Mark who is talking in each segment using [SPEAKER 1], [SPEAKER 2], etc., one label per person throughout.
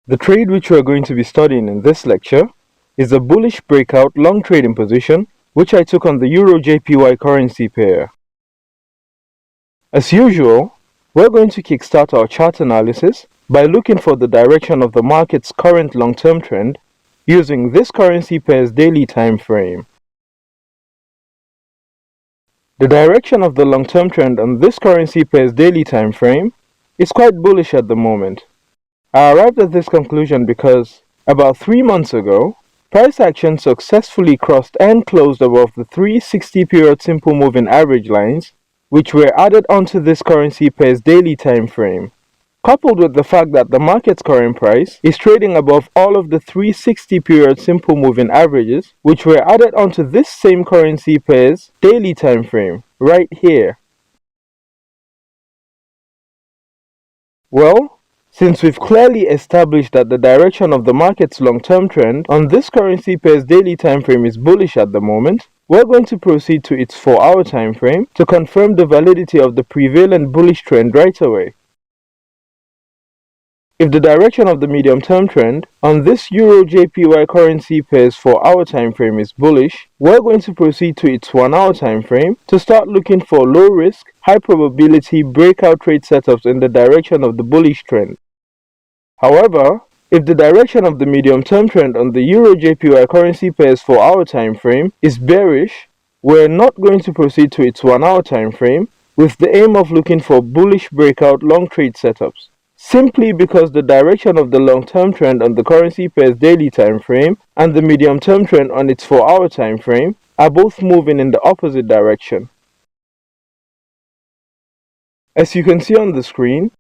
[SPEAKER 1] The trade which we are going to be studying in this lecture is a bullish breakout long trading position which I took on the Euro JPY currency pair. As usual, we're going to kickstart our chart analysis by looking for the direction of the market's current long-term trend using this currency pair's daily time frame. The direction of the long-term trend on this currency pair's daily time frame is quite bullish at the moment. I arrived at this conclusion because about 3 months ago, price action successfully crossed and closed above the 360 period simple moving average lines which were added onto this currency pair's daily time frame. Coupled with the fact that the market's current price is trading above all of the 360 period simple moving averages which were added onto this same currency pair's daily time frame right here. Well, since we've clearly established that the direction of the market's long-term trend on this currency pair's daily time frame is bullish at the moment, we're going to proceed to its 4-hour time frame to confirm the validity of the prevalent bullish trend right away. If the direction of the medium-term trend on this Euro JPY currency pair's 4-hour time frame is bullish, we're going to proceed to its 1-hour time frame to start looking for low-risk, high-probability breakout trade setups in the direction of the bullish trend. However, if the direction of the medium-term trend on the Euro JPY currency pair's 4-hour time frame is bearish, we're not going to proceed to its 1-hour time frame with the aim of looking for bullish breakout long trade setups, simply because the direction of the long-term trend on the currency pair's daily time frame and the medium-term trend on its 4-hour time frame are both moving in the opposite direction. As you can see on the screen,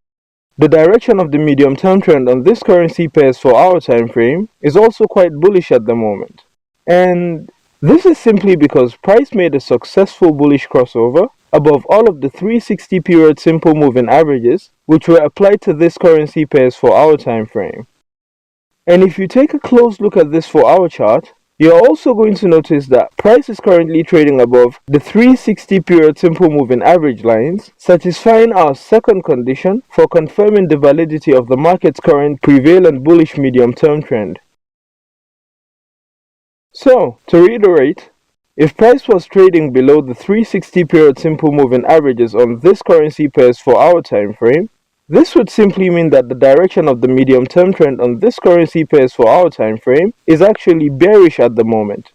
[SPEAKER 1] the direction of the medium-term trend on this currency pair's 4-hour time frame is also quite bullish at the moment. And this is simply because price made a successful bullish crossover above all of the 360 period simple moving averages which were applied to this currency pair's 4-hour time frame. And if you take a close look at this 4-hour chart, you're also going to notice that price is currently trading above the 360 period simple moving average lines, satisfying our second condition for confirming the validity of the market's current prevalent bullish medium-term trend. So, to reiterate, if price was trading below the 360 period simple moving averages on this currency pair's 4-hour time frame, this would simply mean that the direction of the medium-term trend on this currency pair's 4-hour time frame is actually bearish at the moment.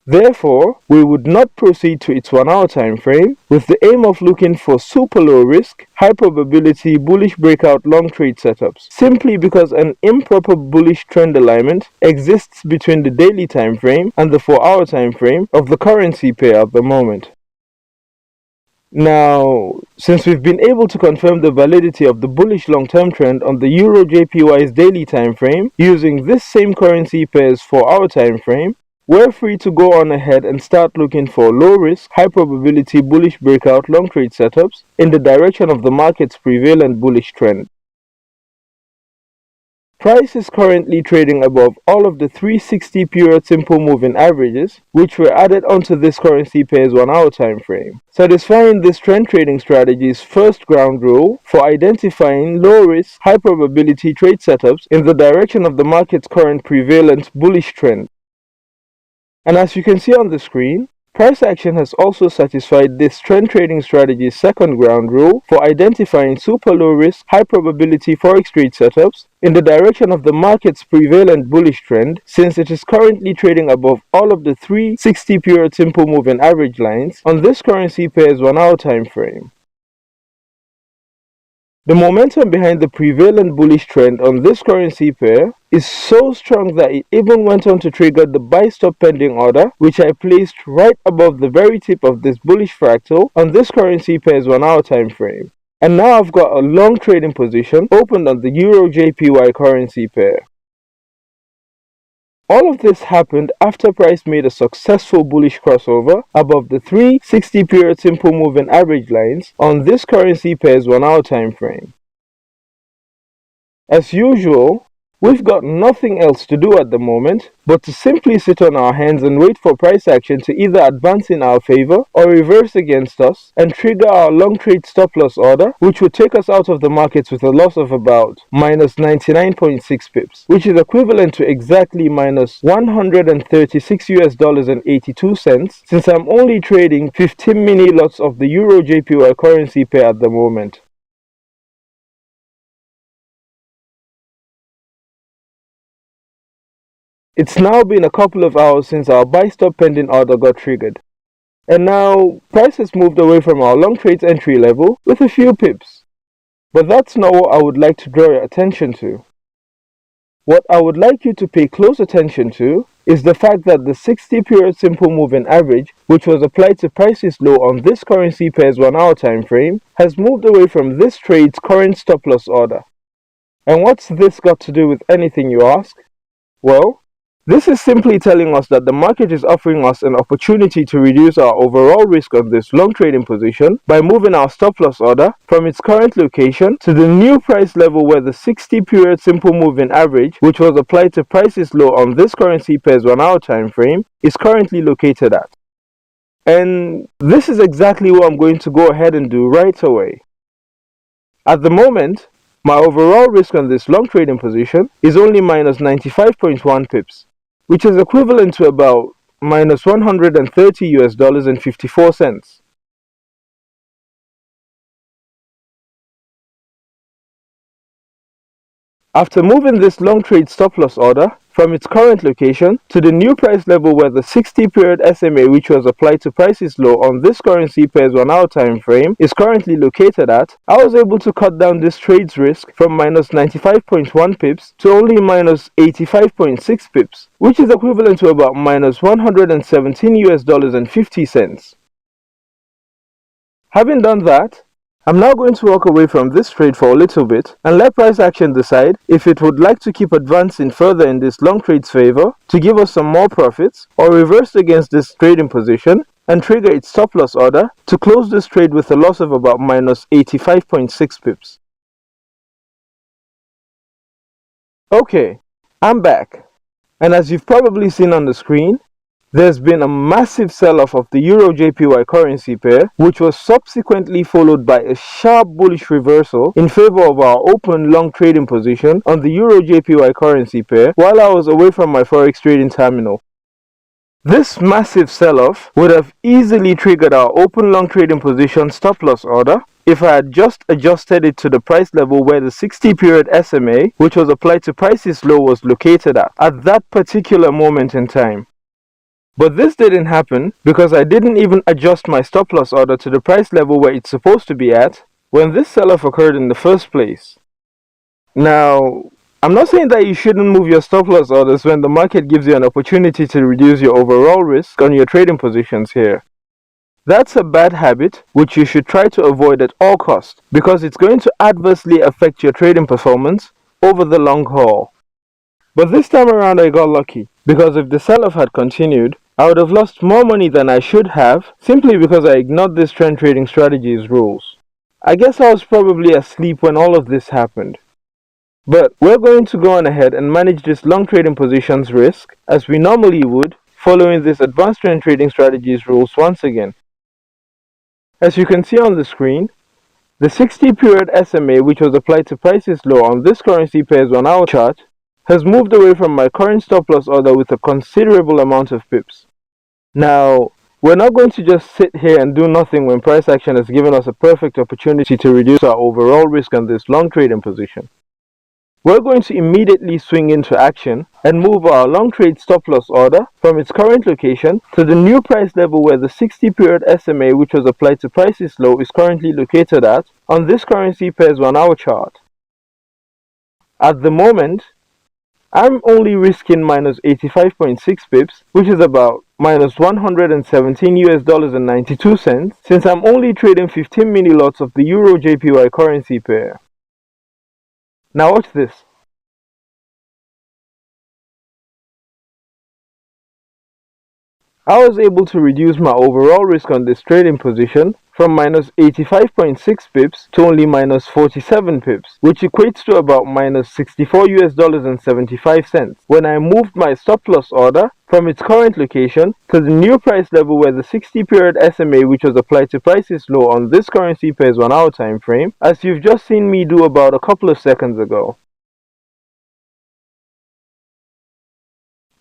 [SPEAKER 1] Therefore, we would not proceed to its 1-hour time frame with the aim of looking for super low risk, high probability bullish breakout long trade setups, simply because an improper bullish trend alignment exists between the daily time frame and the 4-hour time frame of the currency pair at the moment. Now, since we've been able to confirm the validity of the bullish long-term trend on the Euro JPY's daily time frame using this same currency pair's 4-hour time frame, we're free to go on ahead and start looking for low-risk, high-probability bullish breakout long trade setups in the direction of the market's prevalent bullish trend. Price is currently trading above all of the 360 period simple moving averages which were added onto this currency pair's 1-hour time frame, satisfying this trend trading strategy's first ground rule for identifying low-risk, high-probability trade setups in the direction of the market's current prevalent bullish trend. And as you can see on the screen, price action has also satisfied this trend trading strategy's second ground rule for identifying super low risk, high probability forex trade setups in the direction of the market's prevalent bullish trend, since it is currently trading above all of the 360 period simple moving average lines on this currency pair's 1-hour time frame. The momentum behind the prevalent bullish trend on this currency pair is so strong that it even went on to trigger the buy stop pending order which I placed right above the very tip of this bullish fractal on this currency pair's 1-hour time frame. And now I've got a long trading position opened on the Euro JPY currency pair. All of this happened after price made a successful bullish crossover above the 360 period simple moving average lines on this currency pair's 1-hour time frame. As usual, We've got nothing else to do at the moment but to simply sit on our hands and wait for price action to either advance in our favor or reverse against us and trigger our long trade stop loss order, which would take us out of the markets with a loss of about minus 99.6 pips, which is equivalent to exactly minus $136.82, since I'm only trading 15 mini lots of the Euro JPY currency pair at the moment. It's now been a couple of hours since our buy stop pending order got triggered, and now price has moved away from our long trades entry level with a few pips. But that's not what I would like to draw your attention to. What I would like you to pay close attention to is the fact that the 60 period simple moving average, which was applied to prices low on this currency pair's 1 hour time frame, has moved away from this trade's current stop loss order. And what's this got to do with anything, you ask? Well, this is simply telling us that the market is offering us an opportunity to reduce our overall risk on this long trading position by moving our stop loss order from its current location to the new price level where the 60 period simple moving average, which was applied to prices low on this currency pair's 1 hour time frame, is currently located at. And this is exactly what I'm going to go ahead and do right away. At the moment, my overall risk on this long trading position is only minus 95.1 pips, which is equivalent to about minus $130 and 54 cents. After moving this long trade stop loss order from its current location to the new price level where the 60 period SMA, which was applied to prices low on this currency pair's 1 hour time frame, is currently located at, I was able to cut down this trade's risk from minus 95.1 pips to only minus 85.6 pips, which is equivalent to about minus $117 and 50 cents. Having done that, I'm now going to walk away from this trade for a little bit and let price action decide if it would like to keep advancing further in this long trade's favor to give us some more profits, or reverse against this trading position and trigger its stop loss order to close this trade with a loss of about minus 85.6 pips. Okay, I'm back, and as you've probably seen on the screen, there's been a massive sell-off of the Euro JPY currency pair, which was subsequently followed by a sharp bullish reversal in favor of our open long trading position on the Euro JPY currency pair while I was away from my Forex trading terminal. This massive sell-off would have easily triggered our open long trading position stop loss order if I had just adjusted it to the price level where the 60 period SMA, which was applied to prices low, was located at that particular moment in time. But this didn't happen because I didn't even adjust my stop loss order to the price level where it's supposed to be at when this sell-off occurred in the first place. Now, I'm not saying that you shouldn't move your stop loss orders when the market gives you an opportunity to reduce your overall risk on your trading positions here. That's a bad habit which you should try to avoid at all costs because it's going to adversely affect your trading performance over the long haul. But this time around I got lucky, because if the sell-off had continued, I would have lost more money than I should have simply because I ignored this trend trading strategy's rules. I guess I was probably asleep when all of this happened. But we're going to go on ahead and manage this long trading positions risk as we normally would, following this advanced trend trading strategy's rules once again. As you can see on the screen, the 60 period SMA, which was applied to prices low on this currency pair's 1 hour chart, has moved away from my current stop loss order with a considerable amount of pips. Now, we're not going to just sit here and do nothing when price action has given us a perfect opportunity to reduce our overall risk on this long trading position. We're going to immediately swing into action and move our long trade stop loss order from its current location to the new price level where the 60 period SMA, which was applied to prices low, is currently located at on this currency pair's 1 hour chart. At the moment, I'm only risking minus 85.6 pips, which is about minus $117 and 92 cents, since I'm only trading 15 mini lots of the Euro JPY currency pair. Now watch this. I was able to reduce my overall risk on this trading position from minus 85.6 pips to only minus 47 pips, which equates to about minus 64 US dollars and 75 cents when I moved my stop loss order from its current location to the new price level where the 60 period SMA, which was applied to prices low on this currency pair's 1 hour time frame, as you've just seen me do about a couple of seconds ago.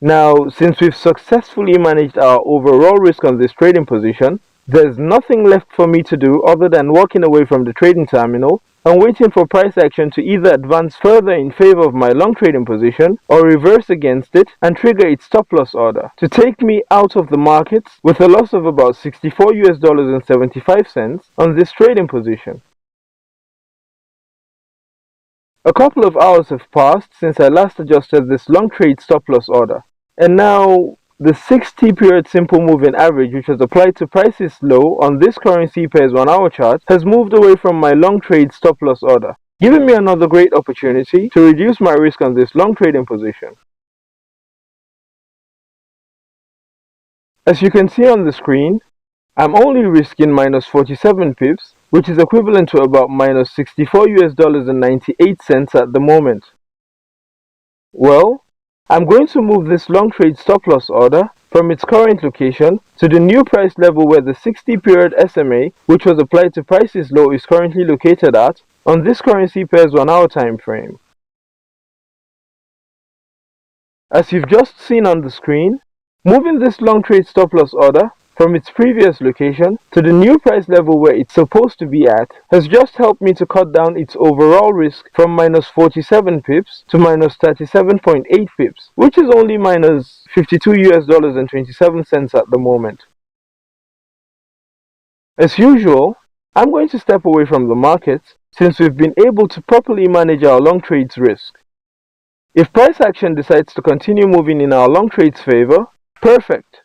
[SPEAKER 1] Now, since we've successfully managed our overall risk on this trading position, there's nothing left for me to do other than walking away from the trading terminal and waiting for price action to either advance further in favor of my long trading position or reverse against it and trigger its stop loss order to take me out of the markets with a loss of about 64 US dollars and 75 cents on this trading position. A couple of hours have passed since I last adjusted this long trade stop loss order, and now the 60 period simple moving average, which was applied to prices low on this currency pair's 1 hour chart, has moved away from my long trade stop loss order, giving me another great opportunity to reduce my risk on this long trading position. As you can see on the screen, I'm only risking minus 47 pips, which is equivalent to about minus 64 US dollars and 98 cents at the moment. Well, I'm going to move this long trade stop loss order from its current location to the new price level where the 60 period SMA, which was applied to prices low, is currently located at on this currency pair's 1 hour time frame. As you've just seen on the screen, moving this long trade stop loss order from its previous location to the new price level where it's supposed to be at has just helped me to cut down its overall risk from minus 47 pips to minus 37.8 pips, which is only minus 52 US dollars and 27 cents at the moment. As usual, I'm going to step away from the markets since we've been able to properly manage our long trades risk. If price action decides to continue moving in our long trade's favor, perfect.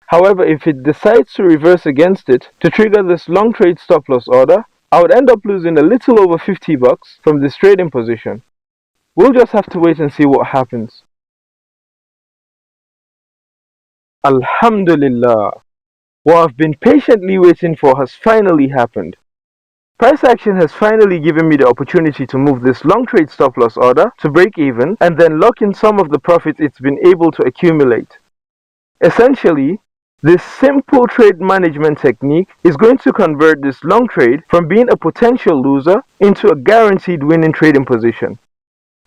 [SPEAKER 1] However, if it decides to reverse against it to trigger this long trade stop loss order, I would end up losing a little over 50 bucks from this trading position. We'll just have to wait and see what happens. Alhamdulillah, what I've been patiently waiting for has finally happened. Price action has finally given me the opportunity to move this long trade stop loss order to break even and then lock in some of the profits it's been able to accumulate. Essentially, this simple trade management technique is going to convert this long trade from being a potential loser into a guaranteed winning trading position.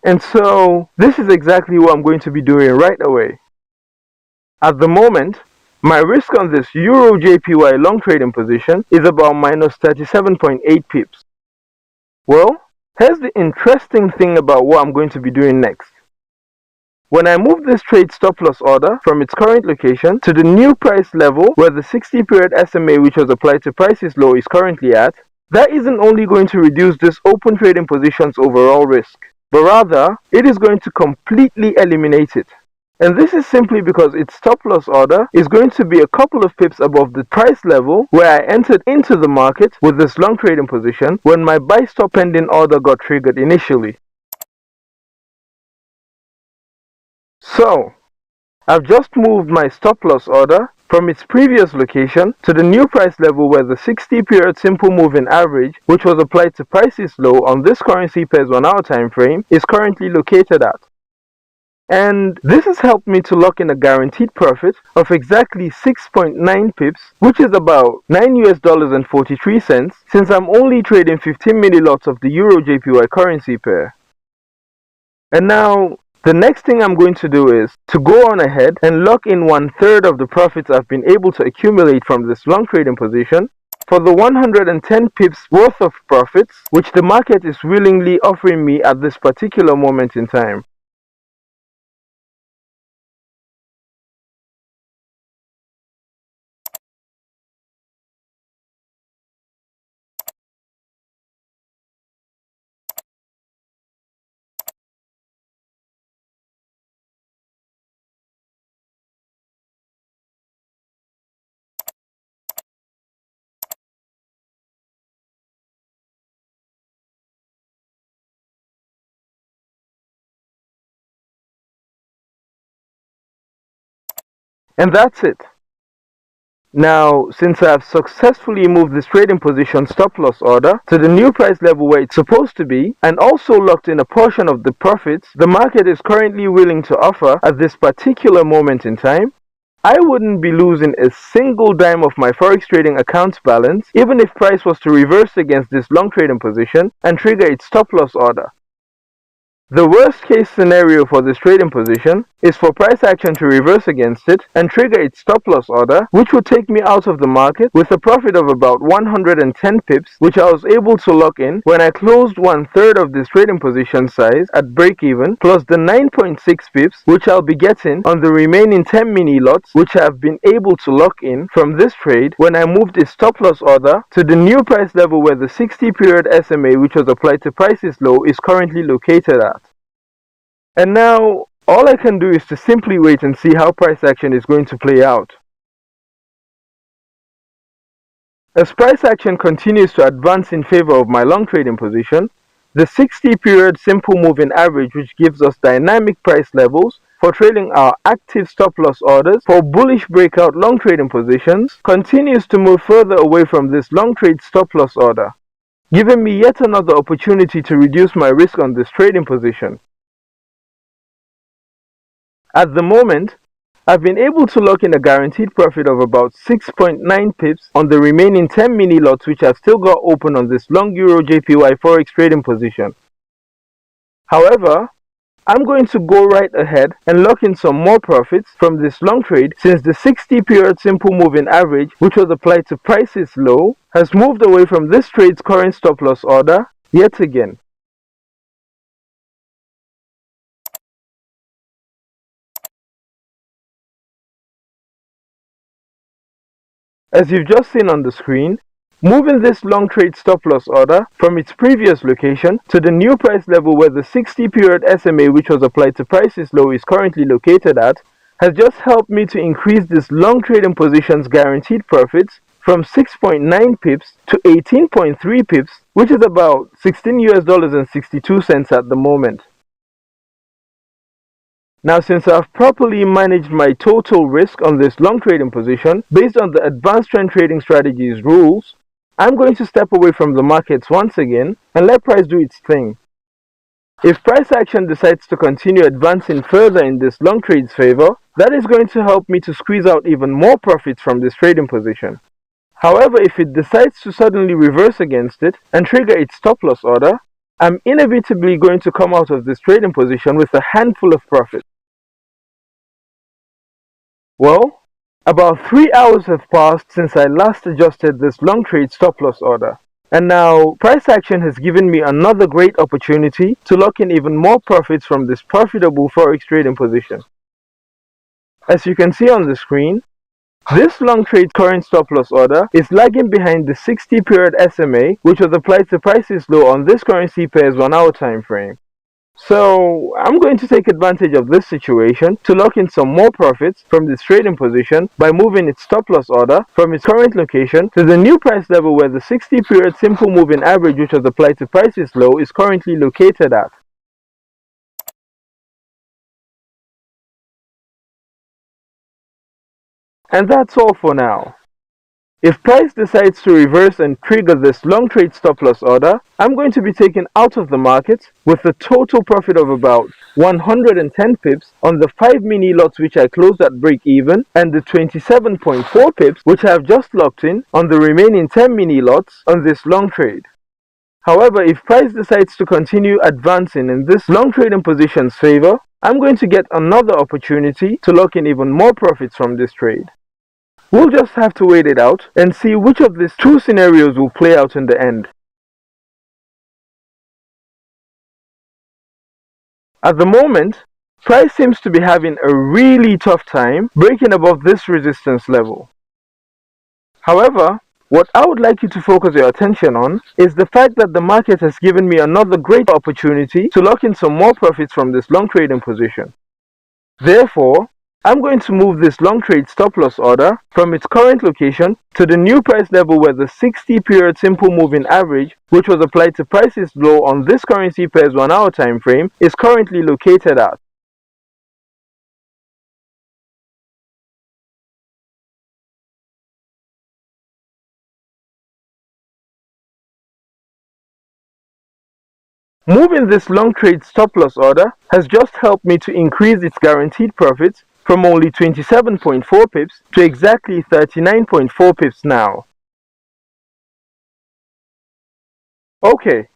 [SPEAKER 1] And so, this is exactly what I'm going to be doing right away. At the moment, my risk on this Euro JPY long trading position is about minus 37.8 pips. Well, here's the interesting thing about what I'm going to be doing next. When I move this trade stop loss order from its current location to the new price level where the 60 period SMA, which was applied to prices low, is currently at, that isn't only going to reduce this open trading position's overall risk, but rather it is going to completely eliminate it. And this is simply because its stop loss order is going to be a couple of pips above the price level where I entered into the market with this long trading position when my buy stop pending order got triggered initially. So, I've just moved my stop loss order from its previous location to the new price level where the 60 period simple moving average, which was applied to prices low on this currency pair's 1 hour time frame, is currently located at. And this has helped me to lock in a guaranteed profit of exactly 6.9 pips, which is about 9 US dollars and 43 cents, since I'm only trading 15 millilots of the Euro JPY currency pair. And now, the next thing I'm going to do is to go on ahead and lock in 1/3 of the profits I've been able to accumulate from this long trading position for the 110 pips worth of profits which the market is willingly offering me at this particular moment in time. And that's it. Now, since I have successfully moved this trading position stop loss order to the new price level where it's supposed to be, and also locked in a portion of the profits the market is currently willing to offer at this particular moment in time, I wouldn't be losing a single dime of my Forex trading account balance even if price was to reverse against this long trading position and trigger its stop loss order. The worst case scenario for this trading position is for price action to reverse against it and trigger its stop loss order, which would take me out of the market with a profit of about 110 pips, which I was able to lock in when I closed 1/3 of this trading position size at break even, plus the 9.6 pips which I'll be getting on the remaining 10 mini lots which I have been able to lock in from this trade when I moved the stop loss order to the new price level where the 60 period SMA which was applied to prices low is currently located at. And now, all I can do is to simply wait and see how price action is going to play out. As price action continues to advance in favor of my long trading position, the 60 period simple moving average, which gives us dynamic price levels for trading our active stop loss orders for bullish breakout long trading positions, continues to move further away from this long trade stop loss order, giving me yet another opportunity to reduce my risk on this trading position. At the moment, I've been able to lock in a guaranteed profit of about 6.9 pips on the remaining 10 mini lots which I've still got open on this long Euro JPY Forex trading position. However, I'm going to go right ahead and lock in some more profits from this long trade since the 60 period simple moving average, which was applied to prices low, has moved away from this trade's current stop loss order yet again. As you've just seen on the screen, moving this long trade stop loss order from its previous location to the new price level where the 60 period SMA which was applied to prices low is currently located at has just helped me to increase this long trading position's guaranteed profits from 6.9 pips to 18.3 pips, which is about $16.62 at the moment. Now, since I've properly managed my total risk on this long trading position based on the advanced trend trading strategies rules, I'm going to step away from the markets once again and let price do its thing. If price action decides to continue advancing further in this long trade's favor, that is going to help me to squeeze out even more profits from this trading position. However, if it decides to suddenly reverse against it and trigger its stop loss order, I'm inevitably going to come out of this trading position with a handful of profits. Well, about 3 hours have passed since I last adjusted this long trade stop loss order, and now price action has given me another great opportunity to lock in even more profits from this profitable Forex trading position. As you can see on the screen, this long trade current stop loss order is lagging behind the 60 period SMA which was applied to prices low on this currency pair's 1 hour time frame. So I'm going to take advantage of this situation to lock in some more profits from this trading position by moving its stop loss order from its current location to the new price level where the 60 period simple moving average which was applied to prices low is currently located at. And that's all for now. If price decides to reverse and trigger this long trade stop loss order, I'm going to be taken out of the market with a total profit of about 110 pips on the 5 mini lots which I closed at break even and the 27.4 pips which I have just locked in on the remaining 10 mini lots on this long trade. However, if price decides to continue advancing in this long trading position's favor, I'm going to get another opportunity to lock in even more profits from this trade. We'll just have to wait it out and see which of these two scenarios will play out in the end. At the moment, price seems to be having a really tough time breaking above this resistance level. However, what I would like you to focus your attention on is the fact that the market has given me another great opportunity to lock in some more profits from this long trading position. Therefore, I'm going to move this long trade stop loss order from its current location to the new price level where the 60 period simple moving average, which was applied to prices low on this currency pair's 1 hour time frame, is currently located at. Moving this long trade stop loss order has just helped me to increase its guaranteed profits from only 27.4 pips to exactly 39.4 pips now. Okay,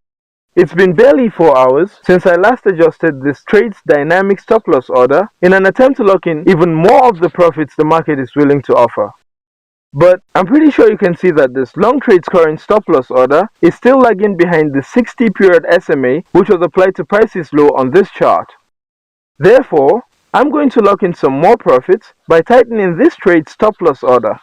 [SPEAKER 1] it's been barely 4 hours since I last adjusted this trade's dynamic stop loss order in an attempt to lock in even more of the profits the market is willing to offer. But I'm pretty sure you can see that this long trade's current stop loss order is still lagging behind the 60 period SMA which was applied to prices low on this chart. Therefore, I'm going to lock in some more profits by tightening this trade's stop loss order.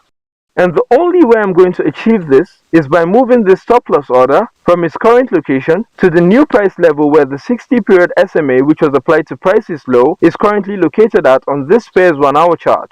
[SPEAKER 1] And the only way I'm going to achieve this is by moving this stop loss order from its current location to the new price level where the 60 period SMA which was applied to prices low is currently located at on this pair's 1 hour chart.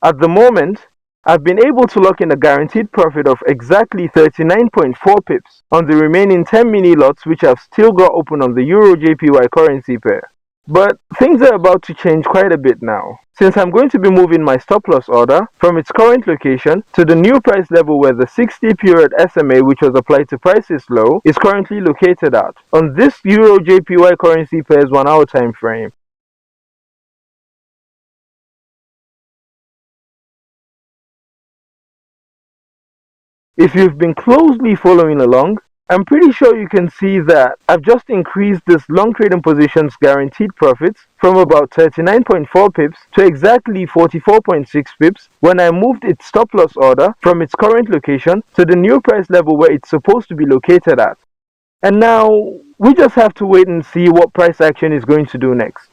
[SPEAKER 1] At the moment, I've been able to lock in a guaranteed profit of exactly 39.4 pips on the remaining 10 mini lots which I've still got open on the Euro JPY currency pair. But things are about to change quite a bit now, since I'm going to be moving my stop loss order from its current location to the new price level where the 60 period SMA which was applied to prices low is currently located at on this Euro JPY currency pair's 1 hour time frame. If you've been closely following along, I'm pretty sure you can see that I've just increased this long trading position's guaranteed profits from about 39.4 pips to exactly 44.6 pips when I moved its stop loss order from its current location to the new price level where it's supposed to be located at. And now we just have to wait and see what price action is going to do next.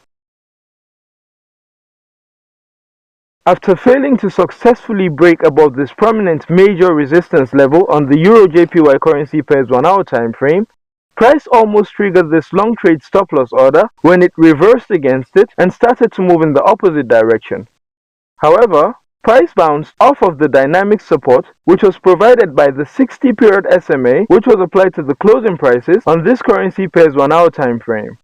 [SPEAKER 1] After failing to successfully break above this prominent major resistance level on the Euro JPY currency pair's 1 hour time frame, price almost triggered this long trade stop loss order when it reversed against it and started to move in the opposite direction. However, price bounced off of the dynamic support which was provided by the 60 period SMA which was applied to the closing prices on this currency pair's 1 hour time frame.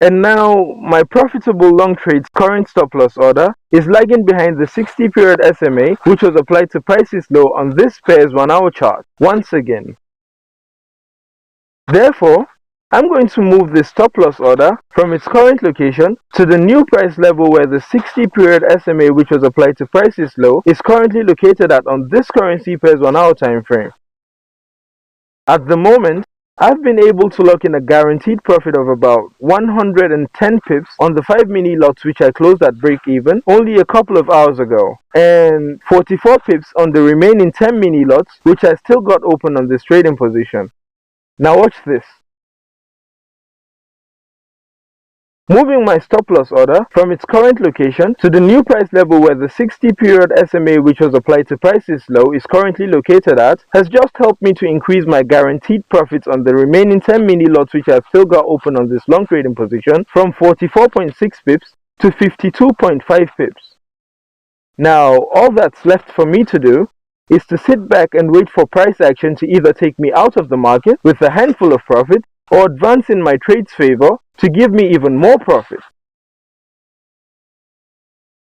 [SPEAKER 1] And now, my profitable long trade's current stop loss order is lagging behind the 60 period SMA which was applied to prices low on this pair's 1 hour chart once again. Therefore, I'm going to move this stop loss order from its current location to the new price level where the 60 period SMA which was applied to prices low is currently located at on this currency pair's 1 hour time frame. At the moment, I've been able to lock in a guaranteed profit of about 110 pips on the 5 mini lots which I closed at break even only a couple of hours ago, and 44 pips on the remaining 10 mini lots which I still got open on this trading position. Now watch this. Moving my stop loss order from its current location to the new price level where the 60 period SMA which was applied to prices low is currently located at has just helped me to increase my guaranteed profits on the remaining 10 mini lots which I've still got open on this long trading position from 44.6 pips to 52.5 pips. Now all that's left for me to do is to sit back and wait for price action to either take me out of the market with a handful of profit or advance in my trade's favor to give me even more profit.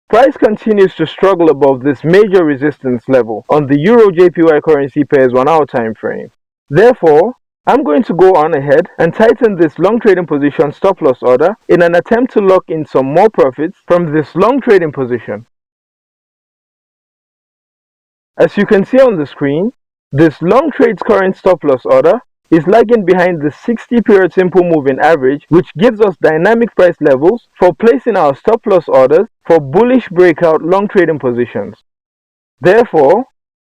[SPEAKER 1] Price continues to struggle above this major resistance level on the Euro JPY currency pair's 1 hour time frame. Therefore, I'm going to go on ahead and tighten this long trading position stop loss order in an attempt to lock in some more profits from this long trading position. As you can see on the screen, this long trade's current stop loss order is lagging behind the 60 period simple moving average which gives us dynamic price levels for placing our stop loss orders for bullish breakout long trading positions. Therefore,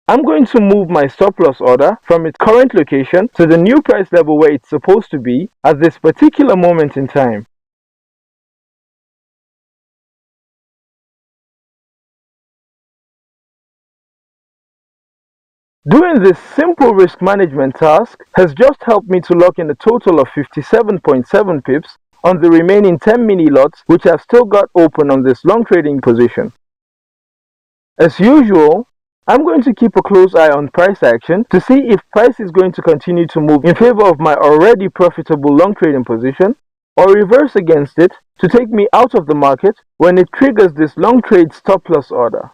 [SPEAKER 1] I'm going to move my stop loss order from its current location to the new price level where it's supposed to be at this particular moment in time. Doing this simple risk management task has just helped me to lock in a total of 57.7 pips on the remaining 10 mini lots which I've still got open on this long trading position. As usual, I'm going to keep a close eye on price action to see if price is going to continue to move in favor of my already profitable long trading position or reverse against it to take me out of the market when it triggers this long trade stop loss order.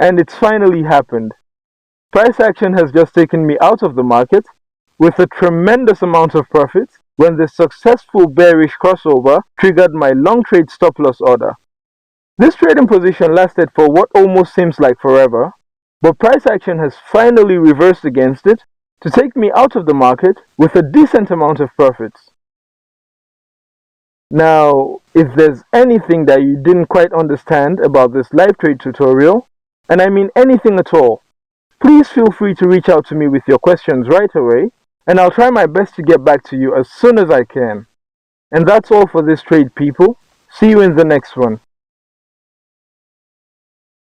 [SPEAKER 1] And it's finally happened. Price action has just taken me out of the market with a tremendous amount of profit when the successful bearish crossover triggered my long trade stop loss order. This trading position lasted for what almost seems like forever, but price action has finally reversed against it to take me out of the market with a decent amount of profits. Now, if there's anything that you didn't quite understand about this live trade tutorial, and I mean anything at all, please feel free to reach out to me with your questions right away, and I'll try my best to get back to you as soon as I can. And that's all for this trade, people. See you in the next one.